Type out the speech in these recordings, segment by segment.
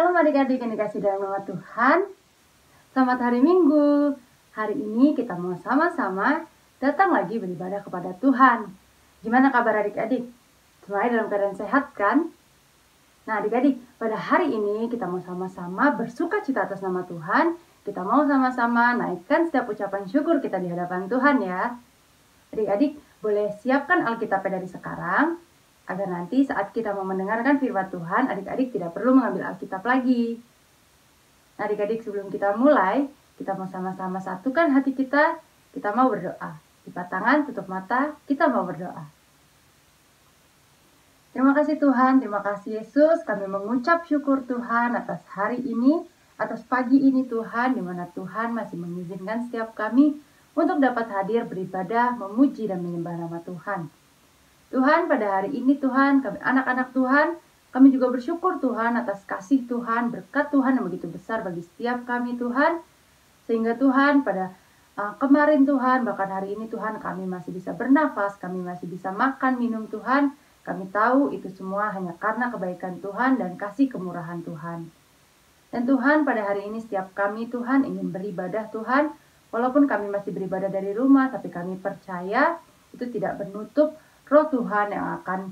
Shalom adik-adik yang dikasih dalam nama Tuhan. Selamat hari Minggu. Hari ini kita mau sama-sama datang lagi beribadah kepada Tuhan. Gimana kabar adik-adik? Semuanya dalam keadaan sehat kan? Nah adik-adik, pada hari ini kita mau sama-sama bersuka cita atas nama Tuhan. Kita mau sama-sama naikkan setiap ucapan syukur kita di hadapan Tuhan ya. Adik-adik boleh siapkan Alkitabnya dari sekarang, agar nanti saat kita mau mendengarkan firman Tuhan, adik-adik tidak perlu mengambil Alkitab lagi. Nah adik-adik, sebelum kita mulai, kita mau sama-sama satukan hati kita mau berdoa. Lipat tangan, tutup mata, kita mau berdoa. Terima kasih Tuhan, terima kasih Yesus, kami mengucap syukur Tuhan atas hari ini, atas pagi ini Tuhan, di mana Tuhan masih mengizinkan setiap kami untuk dapat hadir beribadah, memuji dan menyembah nama Tuhan. Tuhan, pada hari ini Tuhan, kami anak-anak Tuhan, kami juga bersyukur Tuhan atas kasih Tuhan, berkat Tuhan yang begitu besar bagi setiap kami Tuhan. Sehingga Tuhan pada kemarin Tuhan, bahkan hari ini Tuhan, kami masih bisa bernafas, kami masih bisa makan, minum Tuhan. Kami tahu itu semua hanya karena kebaikan Tuhan dan kasih kemurahan Tuhan. Dan Tuhan, pada hari ini setiap kami Tuhan ingin beribadah Tuhan, walaupun kami masih beribadah dari rumah, tapi kami percaya itu tidak menutup Roh Tuhan yang akan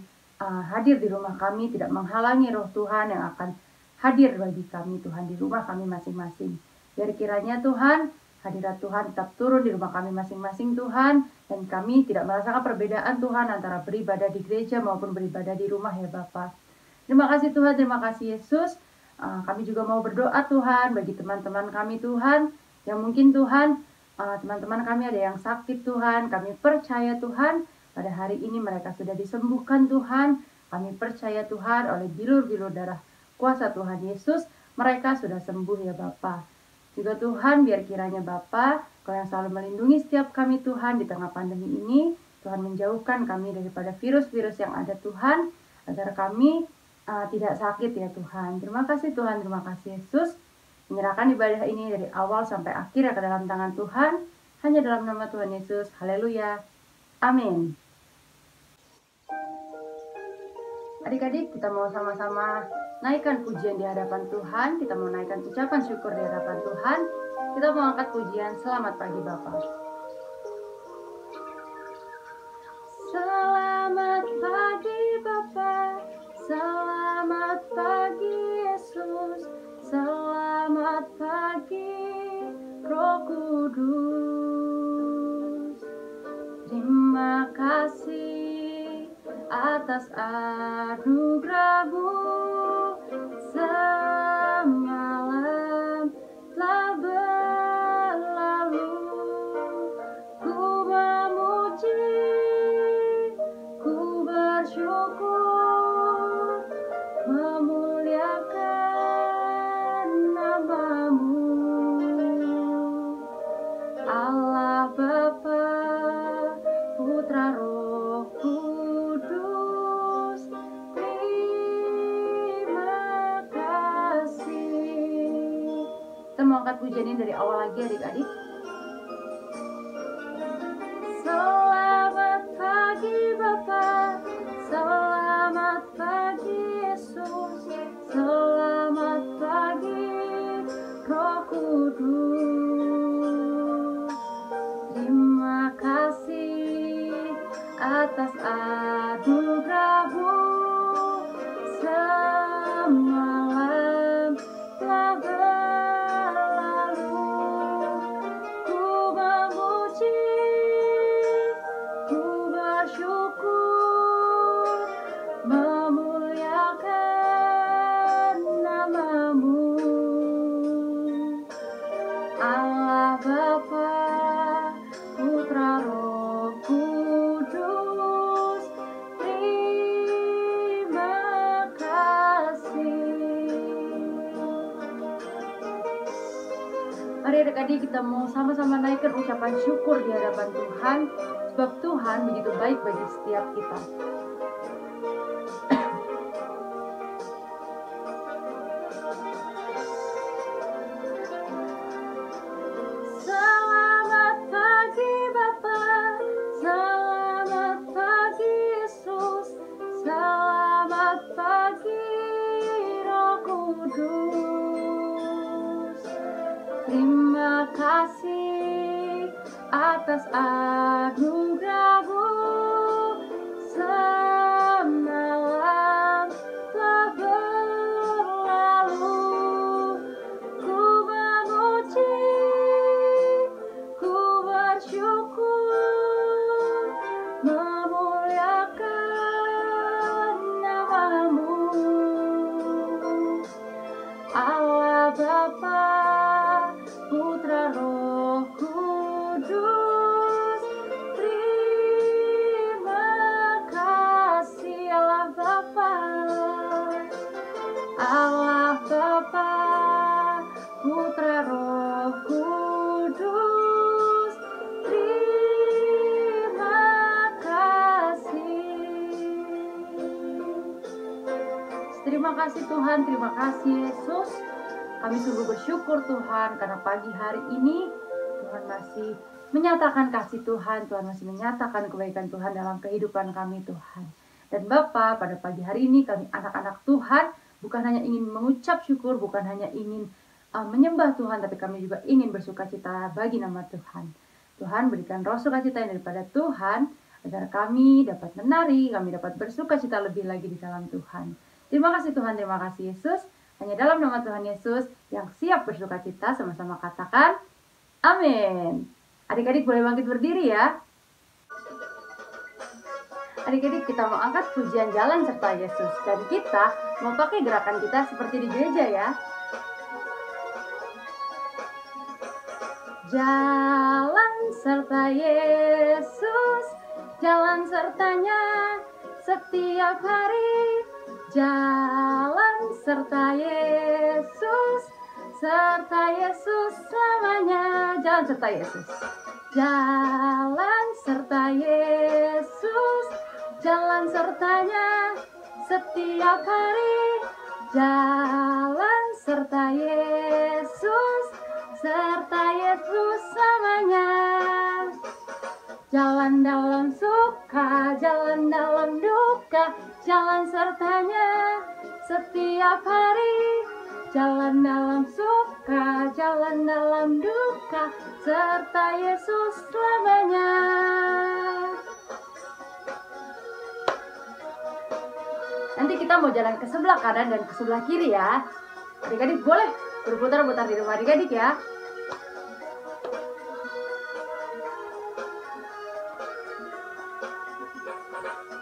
hadir di rumah kami, tidak menghalangi Roh Tuhan yang akan hadir bagi kami Tuhan di rumah kami masing-masing. Biar kiranya Tuhan, hadirat Tuhan tetap turun di rumah kami masing-masing Tuhan, dan kami tidak merasakan perbedaan Tuhan antara beribadah di gereja maupun beribadah di rumah ya Bapa. Terima kasih Tuhan, terima kasih Yesus. Kami juga mau berdoa Tuhan bagi teman-teman kami Tuhan, yang mungkin Tuhan, teman-teman kami ada yang sakit Tuhan, kami percaya Tuhan, pada hari ini mereka sudah disembuhkan Tuhan. Kami percaya Tuhan oleh bilur-bilur darah kuasa Tuhan Yesus, mereka sudah sembuh ya Bapa. Juga Tuhan, biar kiranya Bapa, Kau yang selalu melindungi setiap kami Tuhan di tengah pandemi ini. Tuhan menjauhkan kami daripada virus-virus yang ada Tuhan, agar kami tidak sakit ya Tuhan. Terima kasih Tuhan, terima kasih Yesus. Menyerahkan ibadah ini dari awal sampai akhir ke dalam tangan Tuhan. Hanya dalam nama Tuhan Yesus. Haleluya. Amin. Adik-adik, kita mau sama-sama naikkan pujian di hadapan Tuhan. Kita mau naikkan ucapan syukur di hadapan Tuhan. Kita mau angkat pujian Selamat Pagi Bapa. Selamat pagi Bapa, selamat pagi Yesus, selamat pagi Roh Kudus. Terima kasih atas anugerah-Mu, semalam telah berlalu. Ku memuji, ku bersyukur, memuliakan nama-Mu, Allah Bapa, Putra Roh Kudus. Terima kasih. Kita mau angkat pujian ini dari awal lagi adik-adik. Selamat pagi Bapa, selamat pagi Yesus, selamat pagi Roh Kudus. Terima kasih atas anugerah-Mu, semalam telah berlalu. Ku memuji, ku bersyukur, memuliakan nama-Mu, Allah Bapa, Putra Roh Kudus. Terima kasih. Mari adik-adik, kita mau sama-sama naikkan ucapan syukur di hadapan Tuhan, sebab Tuhan begitu baik bagi setiap kita. Selamat pagi Bapa, selamat pagi Yesus, selamat pagi Roh Kudus. kasih atas anugerah-Mu. Semalam telah berlalu, ku memuji, ku bersyukur, memuliakan nama-Mu. Allah Bapa, Putra, Roh Kudus, terima kasih Allah Bapa. Allah Bapa, Putra, Roh Kudus, terima kasih. Terima kasih Tuhan, terima kasih Yesus. Kami sungguh bersyukur Tuhan karena pagi hari ini Tuhan masih menyatakan kasih Tuhan, Tuhan masih menyatakan kebaikan Tuhan dalam kehidupan kami Tuhan. Dan Bapa, pada pagi hari ini kami anak-anak Tuhan bukan hanya ingin mengucap syukur, bukan hanya ingin menyembah Tuhan, tapi kami juga ingin bersukacita bagi nama Tuhan. Tuhan berikan roh sukacita yang daripada Tuhan, agar kami dapat menari, kami dapat bersukacita lebih lagi di dalam Tuhan. Terima kasih Tuhan, terima kasih Yesus. Hanya dalam nama Tuhan Yesus yang siap bersukacita, sama-sama katakan amin. Adik-adik boleh bangkit berdiri ya. Adik-adik, kita mau angkat pujian jalan serta Yesus. Dan kita mau pakai gerakan kita seperti di gereja ya. Jalan serta Yesus, jalan sertanya setiap hari. Jalan serta Yesus selamanya. Jalan serta Yesus. Jalan serta Yesus, jalan sertanya setiap hari. Jalan serta Yesus selamanya. Jalan dalam suka, jalan dalam duka, jalan sertanya setiap hari. Jalan dalam suka, jalan dalam duka, serta Yesus selamanya. Nanti kita mau jalan ke sebelah kanan dan ke sebelah kiri ya. Adik-adik boleh berputar-putar di rumah adik-adik ya.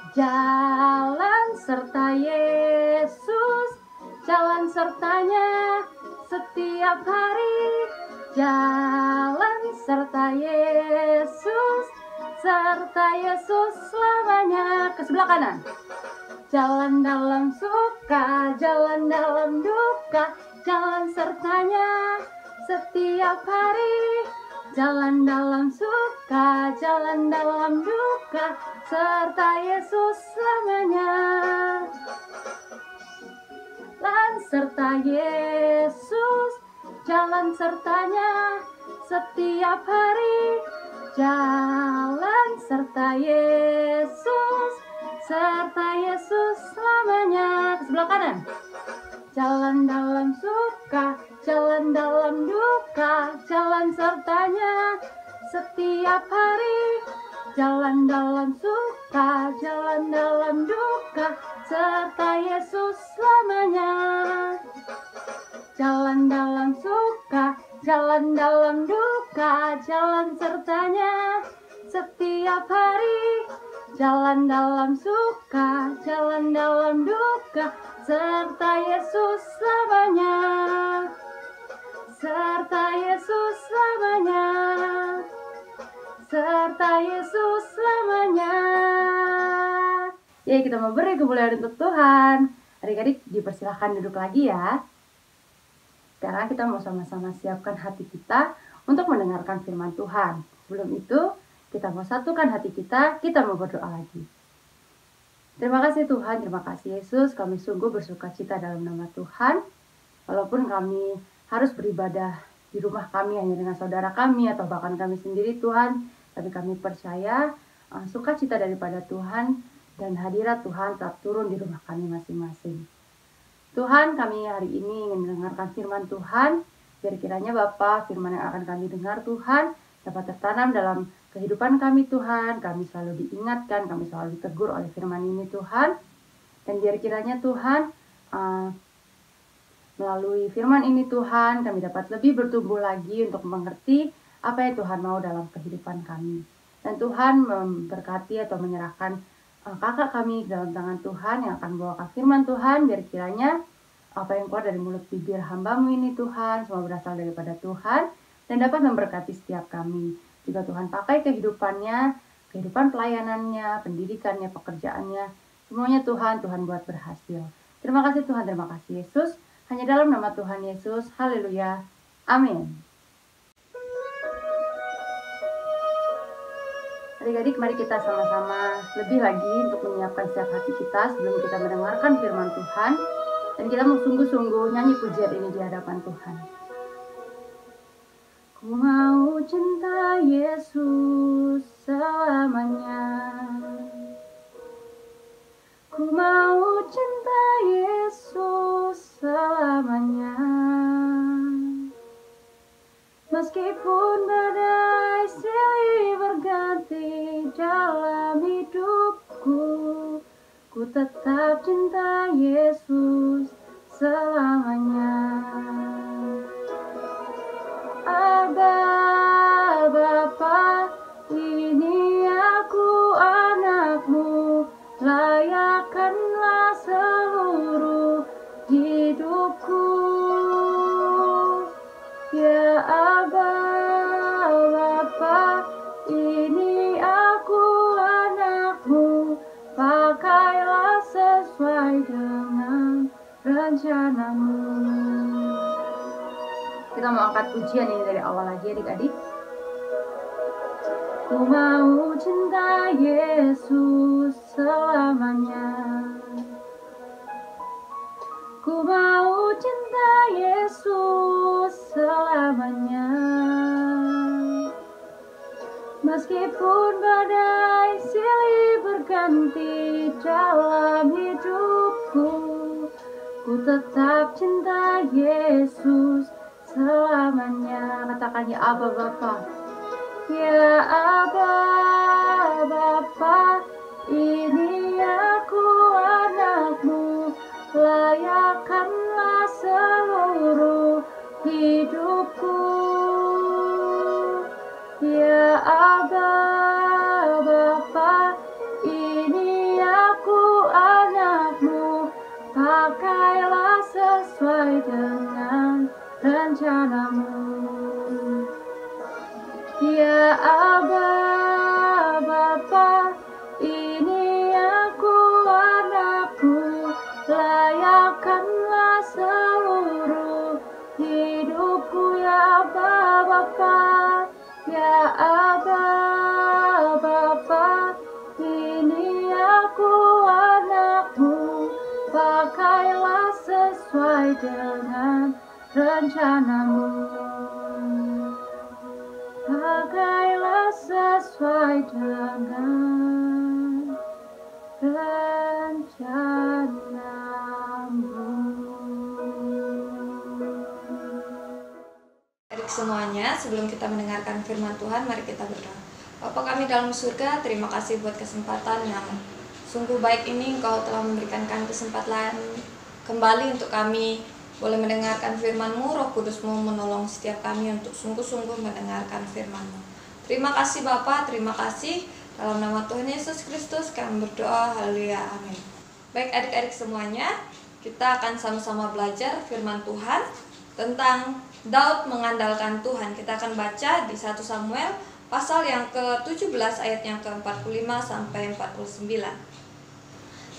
Jalan serta Yesus, jalan sertanya setiap hari. Jalan serta Yesus selamanya. Ke sebelah kanan. Jalan dalam suka, jalan dalam duka, jalan sertanya setiap hari. Jalan dalam suka, jalan dalam duka, serta Yesus selamanya. Jalan serta Yesus, jalan sertanya setiap hari. Jalan serta Yesus selamanya. Ke sebelah kanan. Jalan dalam suka, jalan dalam duka, jalan sertanya setiap hari. Jalan dalam suka, jalan dalam duka, serta Yesus selamanya. Jalan dalam suka, jalan dalam duka, jalan sertanya setiap hari. Jalan dalam suka, jalan dalam duka, serta Yesus selamanya. Serta Yesus selamanya. Serta Yesus selamanya. Ya, kita mau beri kemuliaan untuk Tuhan. Adik-adik dipersilahkan duduk lagi ya. Sekarang kita mau sama-sama siapkan hati kita untuk mendengarkan firman Tuhan. Sebelum itu, kita mau satukan hati kita mau berdoa lagi. Terima kasih Tuhan, terima kasih Yesus, kami sungguh bersukacita dalam nama Tuhan. Walaupun kami harus beribadah di rumah kami hanya dengan saudara kami atau bahkan kami sendiri Tuhan, tapi kami percaya sukacita daripada Tuhan dan hadirat Tuhan tetap turun di rumah kami masing-masing. Tuhan, kami hari ini ingin mendengarkan firman Tuhan, Biar kiranya Bapa, firman yang akan kami dengar Tuhan dapat tertanam dalam kehidupan kami Tuhan. Kami selalu diingatkan, kami selalu ditegur oleh firman ini Tuhan. Dan biar kiranya Tuhan melalui firman ini Tuhan, kami dapat lebih bertumbuh lagi untuk mengerti apa yang Tuhan mau dalam kehidupan kami. Dan Tuhan memberkati atau menyerahkan kakak kami dalam tangan Tuhan yang akan membawakan firman Tuhan. Biar kiranya apa yang keluar dari mulut bibir hamba-Mu ini Tuhan, semua berasal daripada Tuhan dan dapat memberkati setiap kami. Jika Tuhan pakai kehidupannya, kehidupan pelayanannya, pendidikannya, pekerjaannya, semuanya Tuhan buat berhasil. Terima kasih Tuhan, terima kasih Yesus. Hanya dalam nama Tuhan Yesus, haleluya, amin. Adik-adik, mari kita sama-sama lebih lagi untuk menyiapkan setiap hati kita sebelum kita mendengarkan firman Tuhan. Dan kita mau sungguh-sungguh nyanyi pujian ini di hadapan Tuhan. Ku mau cinta Yesus selamanya. Ku mau cinta Yesus selamanya. Meskipun badai silih berganti dalam hidupku, ku tetap cinta Yesus selamanya. Aba, Bapa, ini aku anak-Mu, layakkanlah seluruh hidupku. Ya Aba, Bapa, ini aku anak-Mu, pakailah sesuai dengan rencana-Mu. Kita mau angkat pujian ini dari awal lagi adik-adik. Ku mau cinta Yesus selamanya. Ku mau cinta Yesus selamanya. Meskipun badai silih berganti dalam hidupku, ku tetap cinta Yesus selamanya. Katakan ya Aba Bapa. Ya Aba Bapa, ini aku anak-Mu, layakkanlah seluruh hidupku. Ya Aba Bapa, ini aku anak-Mu, pakailah sesuai dengan rencana-Mu. Ya Aba Bapa, ini aku anak-Mu, layakkanlah seluruh hidupku. Ya Aba Bapa, ya Aba Bapa, ini aku anak-Mu, pakailah sesuai dengan rencana-Mu. Pakailah sesuai dengan rencana-Mu. Adik semuanya, sebelum kita mendengarkan firman Tuhan, mari kita berdoa. Bapa kami dalam surga, terima kasih buat kesempatan yang sungguh baik ini. Engkau telah memberikan kami kesempatan kembali untuk kami boleh mendengarkan firman-Mu. Roh Kudus-Mu menolong setiap kami untuk sungguh-sungguh mendengarkan firman-Mu. Terima kasih Bapa, terima kasih. Dalam nama Tuhan Yesus Kristus kami berdoa, haleluya, amin. Baik adik-adik semuanya, kita akan sama-sama belajar firman Tuhan tentang Daud mengandalkan Tuhan. Kita akan baca di 1 Samuel pasal yang ke-17 ayat yang ke-45 sampai 49.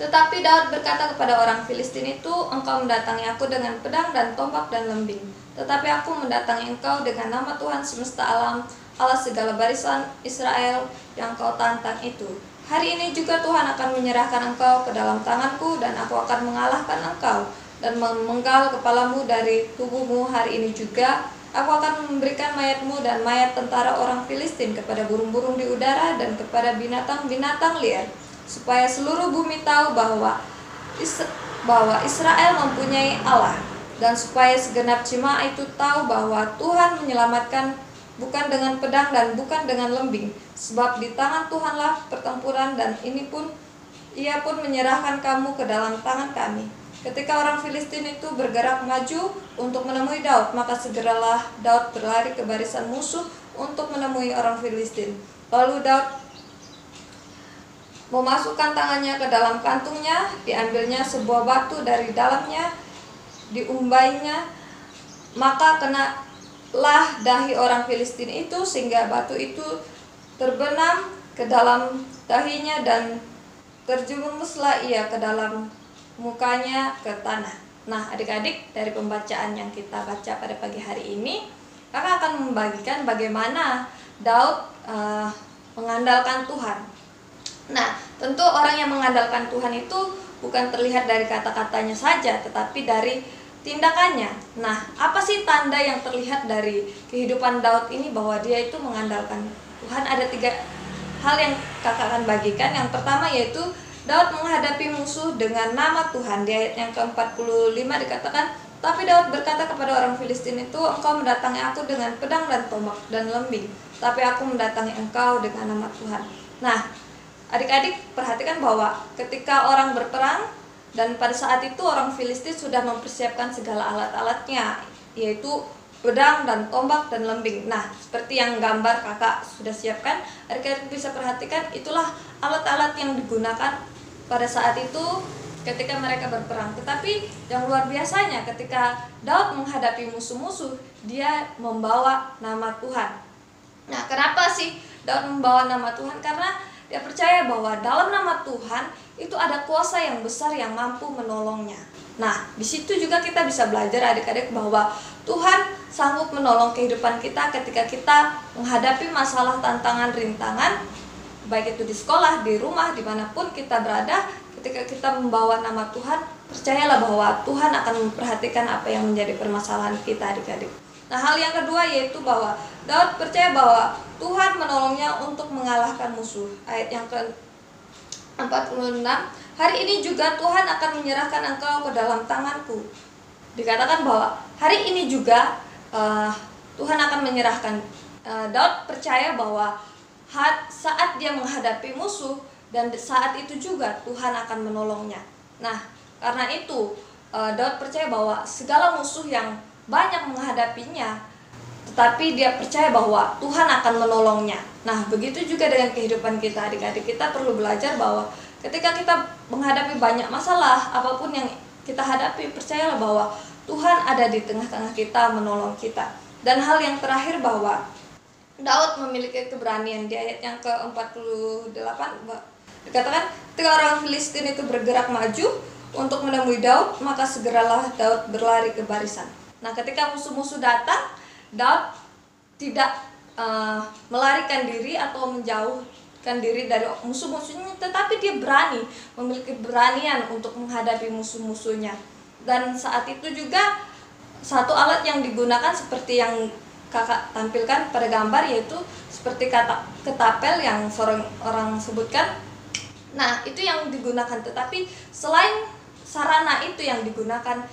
Tetapi Daud berkata kepada orang Filistin itu, engkau mendatangi aku dengan pedang dan tombak dan lembing. Tetapi aku mendatangi engkau dengan nama Tuhan semesta alam, Allah segala barisan Israel yang kau tantang itu. Hari ini juga Tuhan akan menyerahkan engkau ke dalam tanganku, dan aku akan mengalahkan engkau dan memenggal kepalamu dari tubuhmu. Hari ini juga aku akan memberikan mayatmu dan mayat tentara orang Filistin kepada burung-burung di udara dan kepada binatang-binatang liar, supaya seluruh bumi tahu bahwa Israel mempunyai Allah. dan supaya segenap jemaat itu tahu bahwa Tuhan menyelamatkan bukan dengan pedang dan bukan dengan lembing, sebab di tangan Tuhanlah pertempuran, dan ia pun menyerahkan kamu ke dalam tangan kami. Ketika orang Filistin itu bergerak maju untuk menemui Daud, maka segeralah Daud berlari ke barisan musuh untuk menemui orang Filistin. Lalu Daud memasukkan tangannya ke dalam kantungnya, diambilnya sebuah batu dari dalamnya, diumbainya, maka kenalah dahi orang Filistin itu sehingga batu itu terbenam ke dalam dahinya, dan terjerumuslah ia ke dalam mukanya ke tanah. Nah, adik-adik, dari pembacaan yang kita baca pada pagi hari ini, kakak akan membagikan bagaimana Daud mengandalkan Tuhan. Nah, tentu orang yang mengandalkan Tuhan itu bukan terlihat dari kata-katanya saja, tetapi dari tindakannya. Nah, apa sih tanda yang terlihat dari kehidupan Daud ini bahwa dia itu mengandalkan Tuhan? Ada 3 hal yang kakak akan bagikan. Yang pertama yaitu Daud menghadapi musuh dengan nama Tuhan. Di ayat yang ke-45 dikatakan, tapi Daud berkata kepada orang Filistin itu, engkau mendatangi aku dengan pedang dan tombak dan lembing, tapi aku mendatangi engkau dengan nama Tuhan. Nah, adik-adik perhatikan bahwa ketika orang berperang, dan pada saat itu orang Filistin sudah mempersiapkan segala alat-alatnya, yaitu pedang dan tombak dan lembing. Nah, seperti yang gambar kakak sudah siapkan, adik-adik bisa perhatikan itulah alat-alat yang digunakan pada saat itu ketika mereka berperang. Tetapi yang luar biasanya ketika Daud menghadapi musuh-musuh, dia membawa nama Tuhan. Nah, kenapa sih Daud membawa nama Tuhan? Karena dia percaya bahwa dalam nama Tuhan itu ada kuasa yang besar yang mampu menolongnya. Nah, di situ juga kita bisa belajar adik-adik bahwa Tuhan sanggup menolong kehidupan kita ketika kita menghadapi masalah, tantangan, rintangan, baik itu di sekolah, di rumah, dimanapun kita berada. Ketika kita membawa nama Tuhan, percayalah bahwa Tuhan akan memperhatikan apa yang menjadi permasalahan kita adik-adik. Nah, hal yang kedua yaitu bahwa Daud percaya bahwa Tuhan menolongnya untuk mengalahkan musuh. Ayat yang ke-46, hari ini juga Tuhan akan menyerahkan engkau ke dalam tanganku. Dikatakan bahwa hari ini juga Tuhan akan menyerahkan. Daud percaya bahwa saat dia menghadapi musuh, dan saat itu juga Tuhan akan menolongnya. Nah, karena itu Daud percaya bahwa segala musuh yang banyak menghadapinya, tetapi dia percaya bahwa Tuhan akan menolongnya. Nah, begitu juga dengan kehidupan kita adik-adik. Kita perlu belajar bahwa ketika kita menghadapi banyak masalah, apapun yang kita hadapi, percayalah bahwa Tuhan ada di tengah-tengah kita menolong kita. Dan hal yang terakhir bahwa Daud memiliki keberanian. Di ayat yang ke-48 dikatakan, ketika orang Filistin itu bergerak maju untuk menemui Daud, maka segeralah Daud berlari ke barisan. Nah, ketika musuh-musuh datang, Daud tidak melarikan diri atau menjauhkan diri dari musuh-musuhnya, tetapi dia berani, memiliki keberanian untuk menghadapi musuh-musuhnya. Dan saat itu juga satu alat yang digunakan seperti yang kakak tampilkan pada gambar, yaitu seperti ketapel yang orang sebutkan. Nah, itu yang digunakan. Tetapi selain sarana itu yang digunakan,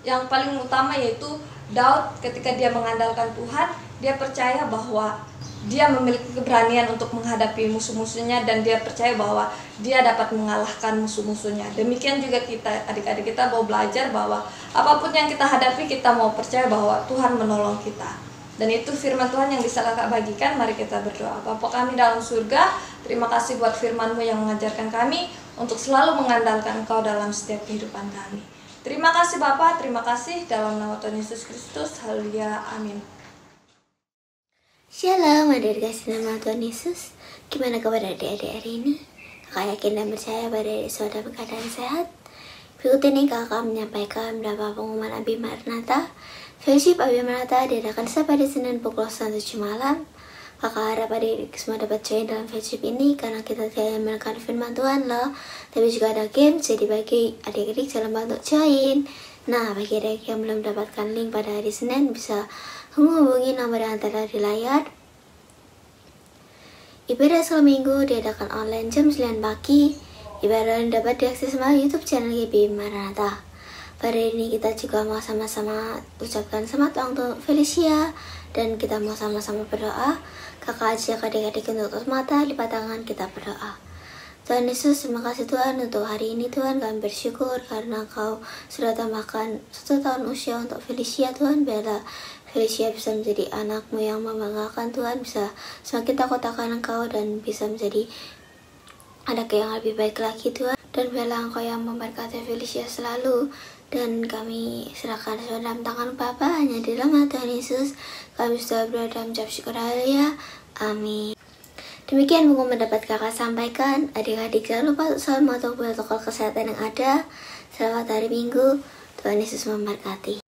yang paling utama yaitu Daud ketika dia mengandalkan Tuhan, dia percaya bahwa dia memiliki keberanian untuk menghadapi musuh-musuhnya, dan dia percaya bahwa dia dapat mengalahkan musuh-musuhnya. Demikian juga kita, adik-adik, kita mau belajar bahwa apapun yang kita hadapi, kita mau percaya bahwa Tuhan menolong kita. Dan itu firman Tuhan yang bisa kakak bagikan. Mari kita berdoa. Bapa kami dalam surga, terima kasih buat firman-Mu yang mengajarkan kami untuk selalu mengandalkan Engkau dalam setiap kehidupan kami. Terima kasih Bapa, terima kasih dalam nama Tuhan Yesus Kristus. Haleluya, amin. Shalom, ada dikasih nama Tuhan Yesus. Gimana kabar adik-adik hari ini? Kakak yakin dan percaya pada adik sudah dalam keadaan sehat. Berikut ini kakak menyampaikan beberapa pengumuman Abi Maranatha. Fellowship Abi Maranatha diadakan setiap hari Senin pukul 7 malam. Kakak harap adik-adik semua dapat join dalam fellowship ini, karena kita tidak mendengarkan firman Tuhan loh, tapi juga ada game, jadi bagi adik-adik jangan lupa untuk join. Nah, bagi adik yang belum mendapatkan link pada hari Senin, bisa menghubungi nomor yang tertera di layar. Ibadah selama minggu diadakan online jam 9 pagi. Ibadah dapat diakses melalui YouTube channel YB Maranatha. pada ini kita juga mau sama-sama ucapkan selamat ulang tahun Felicia, dan kita mau sama-sama berdoa. Kakak ajak adik-adik untuk tutup mata, lipat tangan, kita berdoa. Tuhan Yesus, terima kasih Tuhan untuk hari ini. Tuhan, kami bersyukur karena Kau sudah tambahkan 1 tahun usia untuk Felicia. Tuhan, biarlah Felicia bisa menjadi anak-Mu yang membanggakan. Tuhan, bisa semakin takut akan Engkau dan bisa menjadi anak yang lebih baik lagi Tuhan. Dan biarlah Engkau yang memberkati Felicia selalu. Dan kami serahkan semua dalam tangan Bapa, hanya di dalam nama Tuhan Yesus kami sudah berdoa dan mengucap syukur. Haleluya. Amin. Demikian pengumuman dapat kakak sampaikan. Adik-adik jangan lupa selalu mematuhi protokol kesehatan yang ada. Selamat hari Minggu. Tuhan Yesus memberkati.